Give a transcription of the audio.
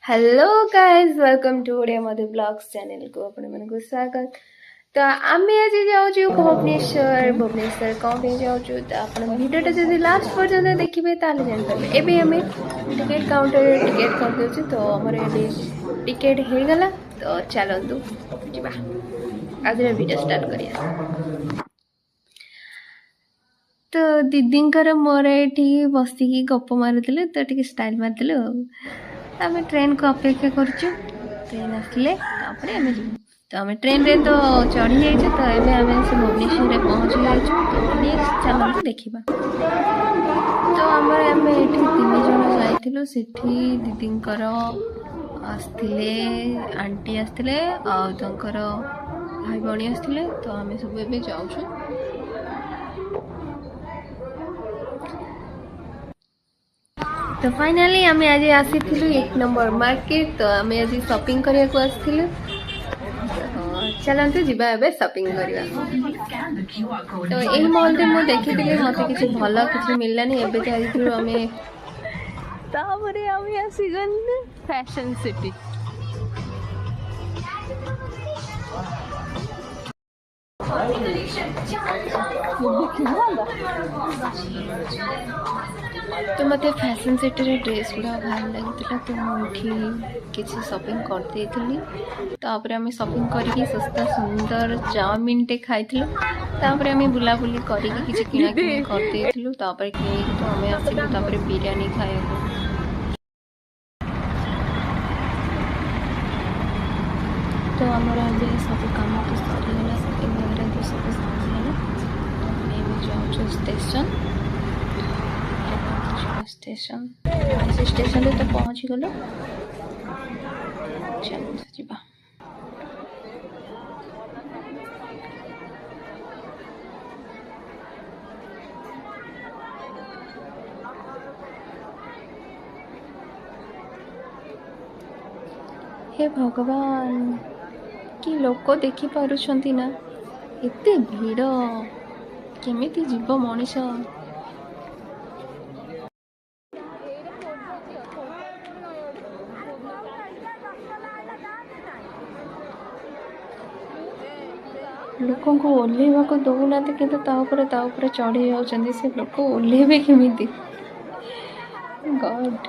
Hello guys welcome to Odia Madhu vlogs channel को आपण मन स्वागत। तो आम आज जाऊँ भुवनेश्वर भुवनेश्वर कौन पे जाऊँ तो आप भिडियोटा जब लास्ट पर्यटन देखिए ताले जापर एवं आम टिकेट काउंटर टिकेट करदे तो आमर ये टिकेट हो गला। तो चलतु जा आज वीडियो स्टार्ट करिया। तो दीदी मोर ये बसिकी गप मारुले तो टे स्टाइल मारदेलु आम ट्रेन को अपेक्षा करुचु ट्रेन आसले आम तो आम ट्रेन रे तो चढ़ी जाइए तो ये आम से भुवनेश्वर में पहुँची जाइए। तो नेक्स्ट चलते देखा तो आम आम ये 3 जन जाइलु से दीदी आसते आंटी आसते आर भाई भौणी आसते तो आम सब ए जाऊँ। तो फाइनाली आम आज आसी 1 नंबर मार्केट तो आम आज शॉपिंग करने को आसलु। चलते जा शॉपिंग करवा। तो यही मॉल रे मुझे देखी मत कि भल कि मिललानी एवं जाइलु आम आसीगन फैशन सिटी। तो मत फैशन सिटी ड्रेस गुड़ा भल लगी तो मुझे किसी शॉपिंग करदे तापर आम शॉपिंग करके सस्ता सुंदर चाउमिन टे खाई तापर आम बुलाबुली करके किसी किना किणी करदे तापर कि तो आम आसलु तापर बिरयानी खाया। तो आमर अभी सब कम तो सरीगला शॉपिंग वगैरह तो सब सरीगला। जाऊँ स्टेशन स्टेशन स्टेशन रे तो पहुँची गलु। चलो जा हे भगवान कि लोक देखी पारुछंती ना एते भीड़ केमिति जीव मनीष। लोक ओह्लैवा को दौना कि चढ़ी जाऊँ से लोक ओह्लैबे केमिति गॉड।